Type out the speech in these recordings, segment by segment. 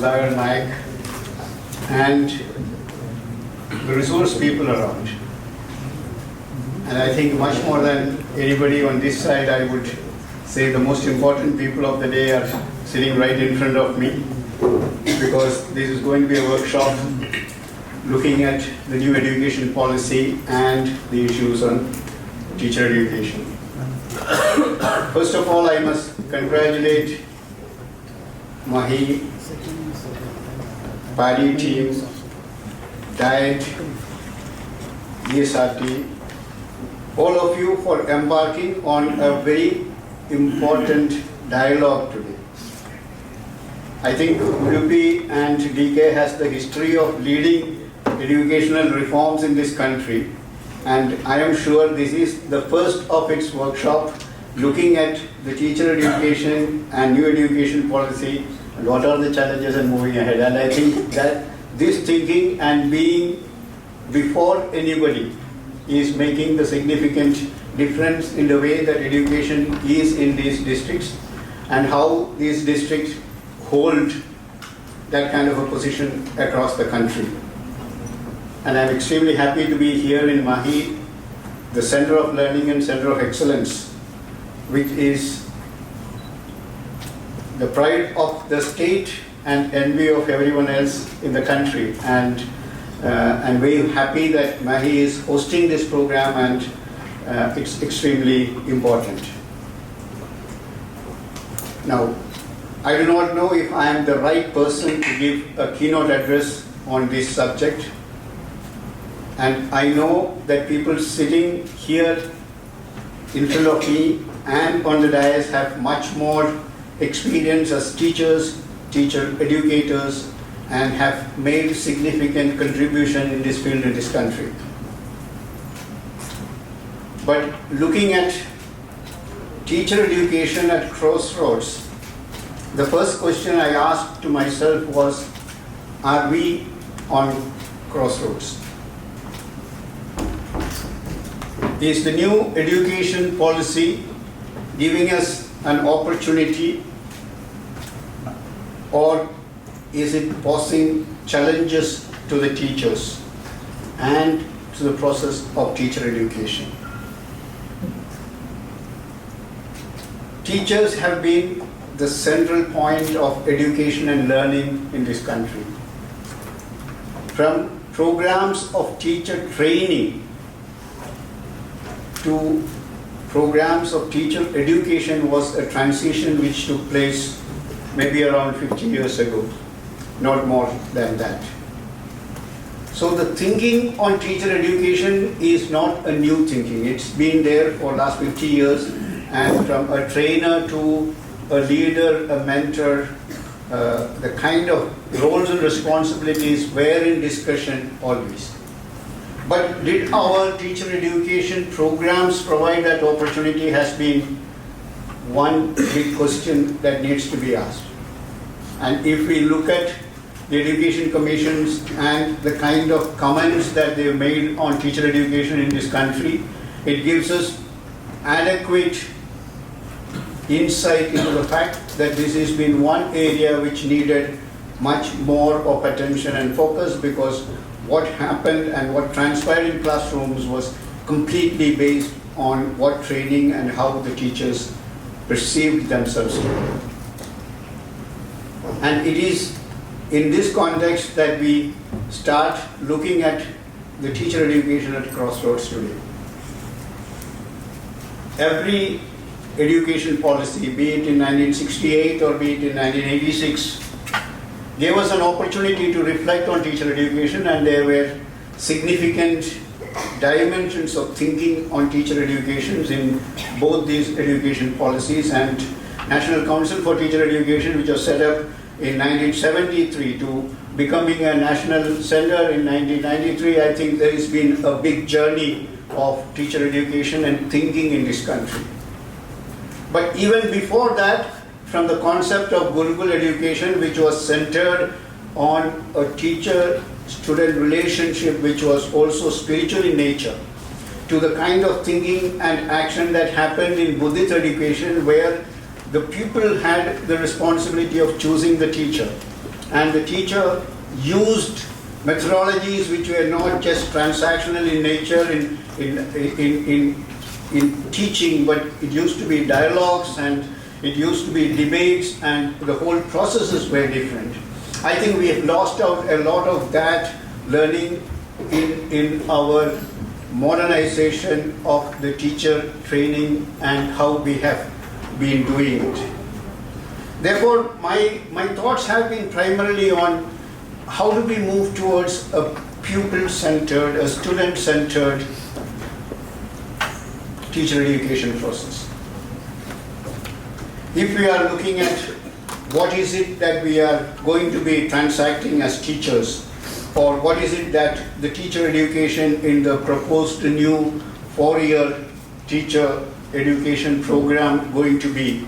Sudhakar Naik, and the resource people around. And I think much more than anybody on this side, I would say the most important people of the day are sitting right in front of me, because this is going to be a workshop looking at the new education policy and the issues on teacher education. First of all, I must congratulate Mahi, Padi team, Diet, ESRT, all of you for embarking on a very important dialogue today. I think UP and DK has the history of leading educational reforms in this country, and I am sure this is the first of its workshop looking at the teacher education and new education policy and what are the challenges and moving ahead. And I think that this thinking and being before anybody is making the significant difference in the way that education is in these districts and how these districts hold that kind of a position across the country. And I'm extremely happy to be here in Mahi, the Center of Learning and Center of Excellence, which is the pride of the state and envy of everyone else in the country. And I'm very happy that Mahi is hosting this program, and it's extremely important. Now, I do not know if I am the right person to give a keynote address on this subject. And I know that people sitting here in front of me and on the dais have much more experience as teachers, teacher educators, and have made significant contribution in this field in this country. But looking at teacher education at crossroads, the first question I asked to myself was, are we on crossroads? Is the new education policy giving us an opportunity, or is it posing challenges to the teachers and to the process of teacher education? Teachers have been the central point of education and learning in this country. From programs of teacher training to programs of teacher education was a transition which took place maybe around 50 years ago, not more than that. So the thinking on teacher education is not a new thinking. It's been there for last 50 years, and from a trainer to a leader, a mentor, the kind of roles and responsibilities were in discussion always. But did our teacher education programs provide that opportunity has been one big question that needs to be asked. And if we look at the education commissions and the kind of comments that they've made on teacher education in this country, it gives us adequate insight into the fact that this has been one area which needed much more of attention and focus, because what happened and what transpired in classrooms was completely based on what training and how the teachers perceived themselves to be. And it is in this context that we start looking at the teacher education at crossroads today. Every education policy, be it in 1968 or be it in 1986, gave us an opportunity to reflect on teacher education, and there were significant dimensions of thinking on teacher education in both these education policies. And National Council for Teacher Education, which was set up in 1973 to becoming a national center in 1993, I think there has been a big journey of teacher education and thinking in this country. But even before that, from the concept of Gurukul education, which was centered on a teacher-student relationship which was also spiritual in nature, to the kind of thinking and action that happened in Buddhist education, where the pupil had the responsibility of choosing the teacher, and the teacher used methodologies which were not just transactional in nature in teaching, but it used to be dialogues and it used to be debates, and the whole processes were different. I think we have lost out a lot of that learning in our modernization of the teacher training and how we have been doing it. Therefore, my thoughts have been primarily on how do we move towards a pupil-centered, a student-centered teacher education process. If we are looking at what is it that we are going to be transacting as teachers, or what is it that the teacher education in the proposed new 4-year teacher education program going to be,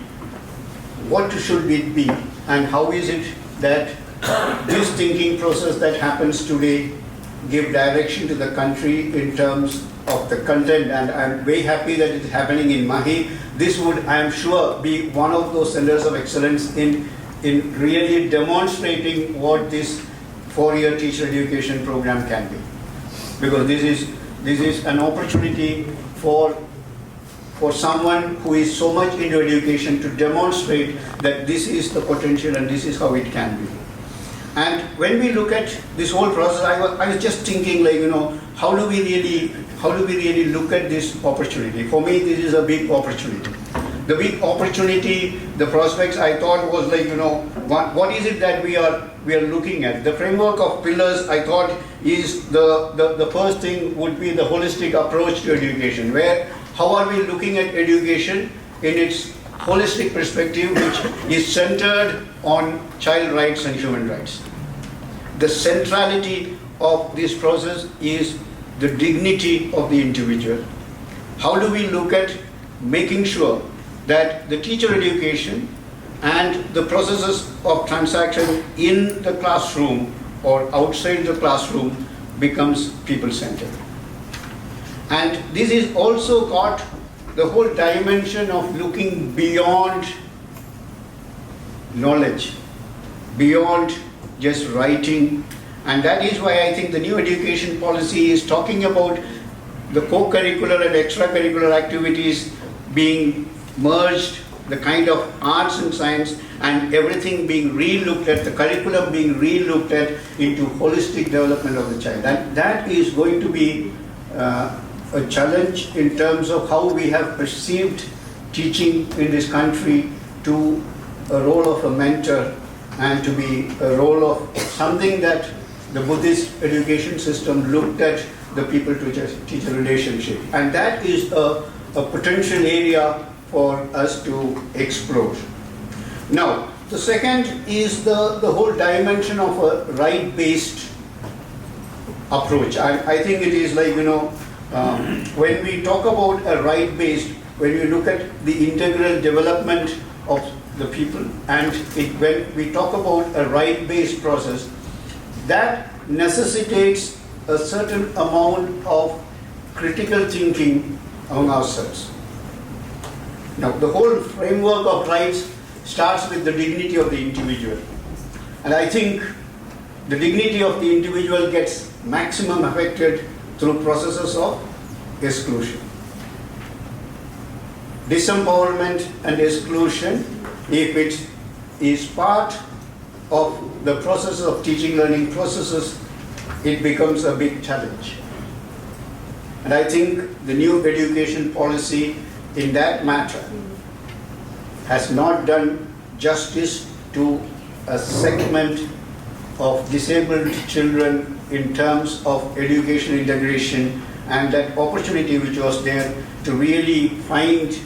what should it be, and how is it that this thinking process that happens today give direction to the country in terms of the content. And I'm very happy that it's happening in Mahi. This would, I am sure, be one of those centers of excellence in really demonstrating what this 4-year teacher education program can be. Because this is an opportunity for someone who is so much into education to demonstrate that this is the potential and this is how it can be. And when we look at this whole process, I was just thinking, like, how do we really look at this opportunity? For me, this is a big opportunity. The big opportunity, the prospects, I thought was like, what is it that we are looking at? The framework of pillars, I thought, is the first thing would be the holistic approach to education, where how are we looking at education in its holistic perspective, which is centered on child rights and human rights. The centrality of this process is the dignity of the individual. How do we look at making sure that the teacher education and the processes of transaction in the classroom or outside the classroom becomes people-centered? And this is also got the whole dimension of looking beyond knowledge, beyond just writing. And that is why I think the new education policy is talking about the co-curricular and extracurricular activities being merged, the kind of arts and science, and everything being re-looked at, the curriculum being re-looked at into holistic development of the child. And that is going to be a challenge in terms of how we have perceived teaching in this country to a role of a mentor and to be a role of something that the Buddhist education system looked at the people-to-teacher relationship. And that is a potential area for us to explore. Now, the second is the whole dimension of a right-based approach. I think it is like, when we talk about a right-based, when you look at the integral development of the people, and when we talk about a right-based process, that necessitates a certain amount of critical thinking among ourselves. Now, the whole framework of rights starts with the dignity of the individual. And I think the dignity of the individual gets maximum affected through processes of exclusion. Disempowerment and exclusion, if it is part of the process of teaching learning processes, it becomes a big challenge. And I think the new education policy in that matter has not done justice to a segment of disabled children in terms of education integration and that opportunity which was there to really find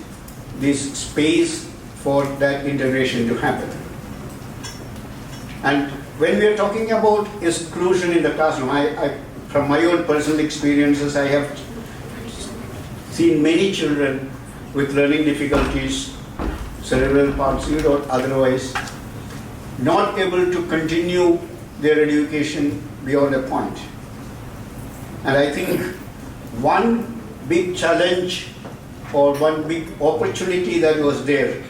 this space for that integration to happen. And when we are talking about exclusion in the classroom, from my own personal experiences, I have seen many children with learning difficulties, cerebral palsy or otherwise, not able to continue their education beyond a point. And I think one big challenge or one big opportunity that was there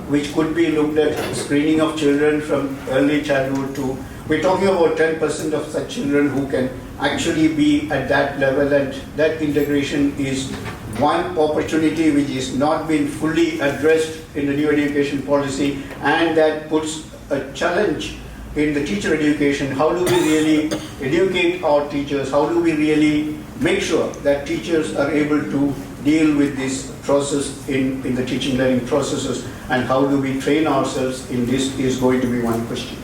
which could be looked at screening of children from early childhood to, we're talking about 10% of such children who can actually be at that level, and that integration is one opportunity which is not been fully addressed in the new education policy, and that puts a challenge in the teacher education. How do we really educate our teachers? How do we really make sure that teachers are able to deal with this process in the teaching learning processes, and how do we train ourselves in this is going to be one question.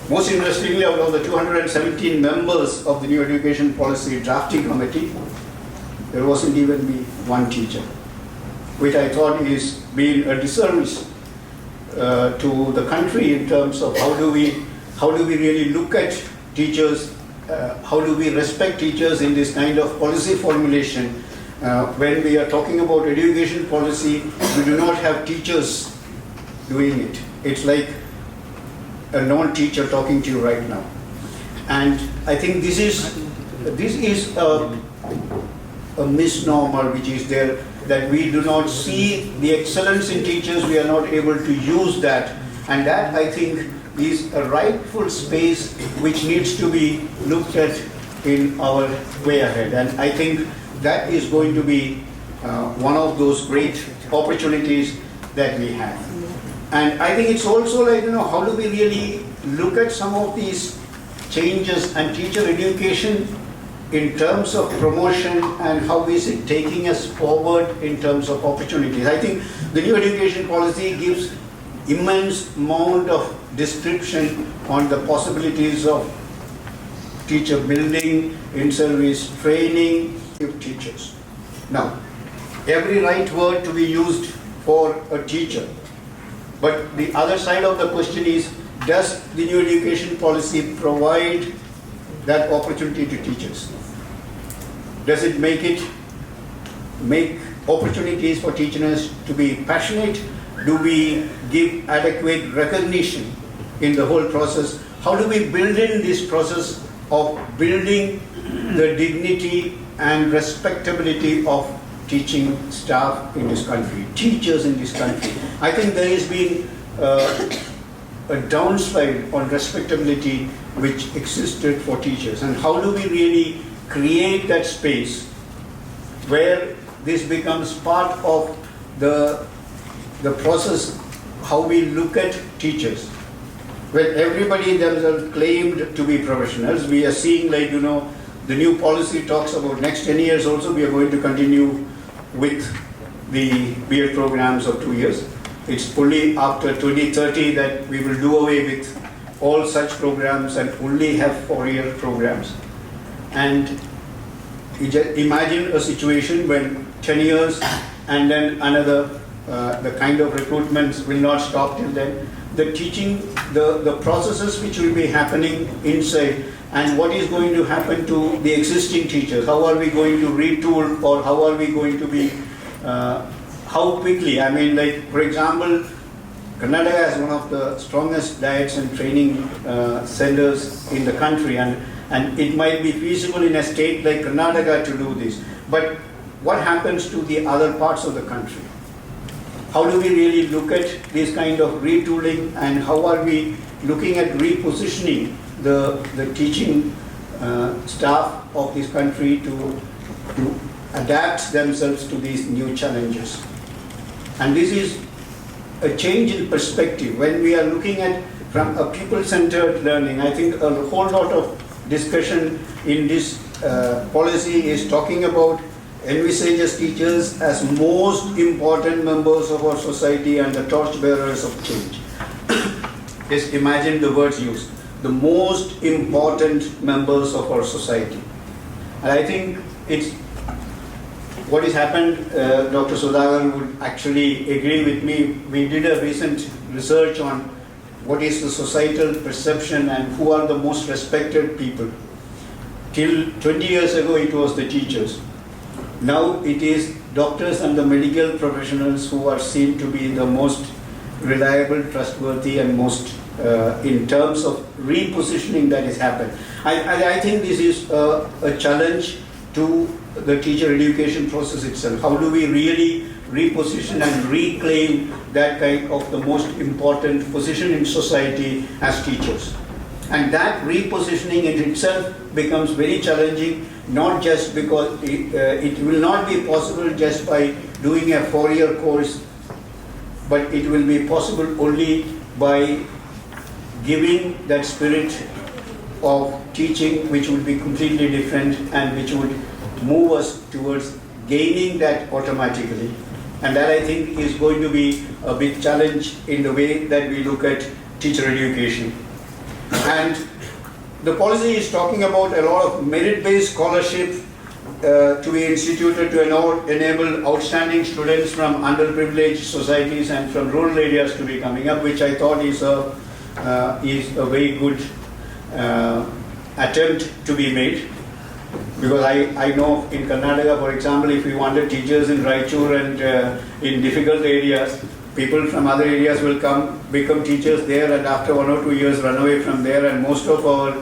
Most interestingly, out of the 217 members of the new education policy drafting committee, there wasn't even be one teacher, which I thought is being a disservice to the country in terms of how do we really look at teachers, how do we respect teachers in this kind of policy formulation. When we are talking about education policy, we do not have teachers doing it. It's like a non-teacher talking to you right now. And I think this is a misnomer which is there, that we do not see the excellence in teachers, we are not able to use that. And that, I think, is a rightful space which needs to be looked at in our way ahead. And I think that is going to be one of those great opportunities that we have. And I think it's also like, how do we really look at some of these changes and teacher education in terms of promotion, and how is it taking us forward in terms of opportunities. I think the new education policy gives immense amount of description on the possibilities of teacher building, in-service training of teachers. Now, every right word to be used for a teacher, but the other side of the question is, does the new education policy provide that opportunity to teachers? Does it make opportunities for teachers to be passionate? Do we give adequate recognition in the whole process? How do we build in this process of building the dignity and respectability of teaching staff in this country, teachers in this country? I think there has been a downslide on respectability which existed for teachers. And how do we really create that space where this becomes part of the process, how we look at teachers? When everybody themselves claimed to be professionals, we are seeing, like, the new policy talks about next 10 years also we are going to continue with the B.Ed programs of 2 years. It's only after 2030 that we will do away with all such programs and only have 4-year programs. And you just imagine a situation when 10 years and then another, the kind of recruitments will not stop till then. The teaching, the processes which will be happening inside, and what is going to happen to the existing teachers, how are we going to retool, or how are we going to be, how quickly, I mean, like, for example, Karnataka has one of the strongest diets and training centers in the country, and it might be feasible in a state like Karnataka to do this. But what happens to the other parts of the country? How do we really look at this kind of retooling, and how are we looking at repositioning the teaching staff of this country to adapt themselves to these new challenges? And this is a change in perspective. When we are looking at from a people-centered learning, I think a whole lot of discussion in this policy is talking about envisages teachers as most important members of our society and the torchbearers of change. Just imagine the words used, the most important members of our society. And I think it's what has happened, Dr. Sudhagar would actually agree with me. We did a recent research on what is the societal perception and who are the most respected people. Till 20 years ago, it was the teachers. Now it is doctors and the medical professionals who are seen to be the most reliable, trustworthy, and most in terms of repositioning that has happened. I think this is a challenge to the teacher education process itself. How do we really reposition and reclaim that kind of the most important position in society as teachers. And that repositioning in itself becomes very challenging, not just because it will not be possible just by doing a 4-year course, but it will be possible only by giving that spirit of teaching which would be completely different and which would move us towards gaining that automatically. And that, I think, is going to be a big challenge in the way that we look at teacher education. And the policy is talking about a lot of merit-based scholarship to be instituted to enable outstanding students from underprivileged societies and from rural areas to be coming up, which I thought is a very good attempt to be made. Because I know in Karnataka, for example, if we wanted teachers in Raichur and in difficult areas, people from other areas will come, become teachers there, and after 1 or 2 years run away from there. And most of our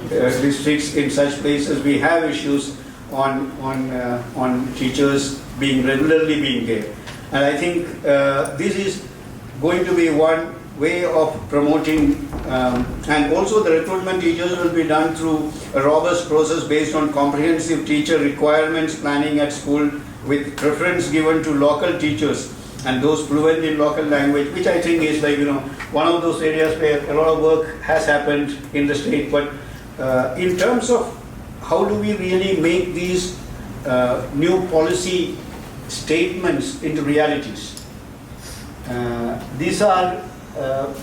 districts in such places, we have issues on teachers regularly being there. And I think this is going to be one way of promoting, and also the recruitment teachers will be done through a robust process based on comprehensive teacher requirements planning at school, with preference given to local teachers and those fluent in local language, which I think is one of those areas where a lot of work has happened in the state. But in terms of how do we really make these new policy statements into realities, these are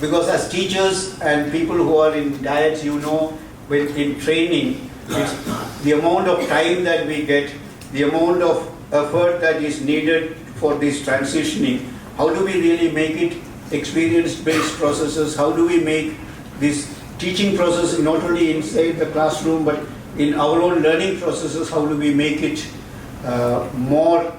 because as teachers and people who are in diets, when in training, it's the amount of time that we get, the amount of effort that is needed for this transitioning. How do we really make it experience-based processes? How do we make this teaching process not only inside the classroom, but in our own learning processes? How do we make it more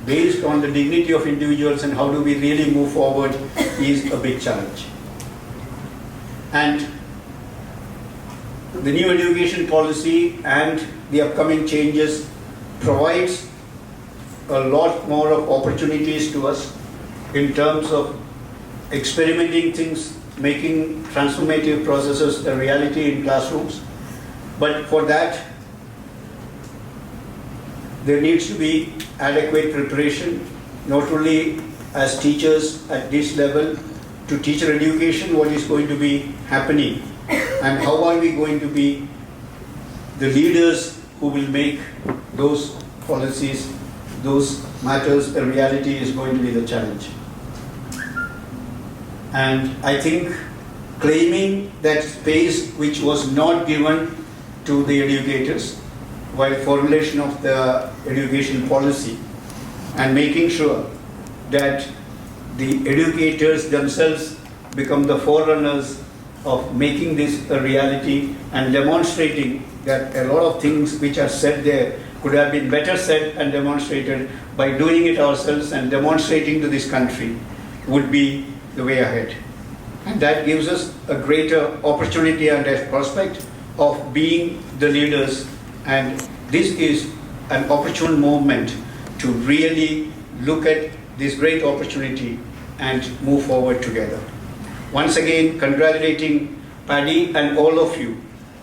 based on the dignity of individuals, and how do we really move forward is a big challenge. And the new education policy and the upcoming changes provides a lot more of opportunities to us in terms of experimenting things, making transformative processes a reality in classrooms. But for that, there needs to be adequate preparation, not only as teachers at this level, to teacher education, what is going to be happening, and how are we going to be the leaders who will make those policies, those matters a reality, is going to be the challenge. And I think claiming that space which was not given to the educators while formulation of the education policy, and making sure that the educators themselves become the forerunners of making this a reality, and demonstrating that a lot of things which are said there could have been better said and demonstrated by doing it ourselves and demonstrating to this country, would be the way ahead. And that gives us a greater opportunity and a prospect of being the leaders. And this is an opportune moment to really look at this great opportunity and move forward together. Once again, congratulating Padi and all of you,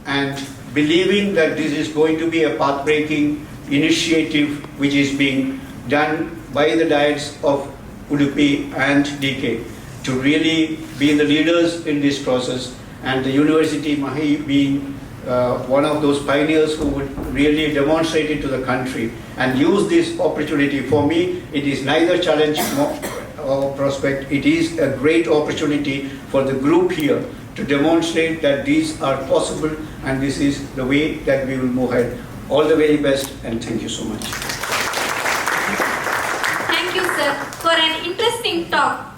and believing that this is going to be a path-breaking initiative which is being done by the diets of Udupi and DK to really be the leaders in this process, and the University Mahi being one of those pioneers who would really demonstrate it to the country and use this opportunity. For me, it is neither challenge or prospect. It is a great opportunity for the group here to demonstrate that these are possible, and this is the way that we will move ahead. All the very best, and thank you so much. Thank you, sir, for an interesting talk.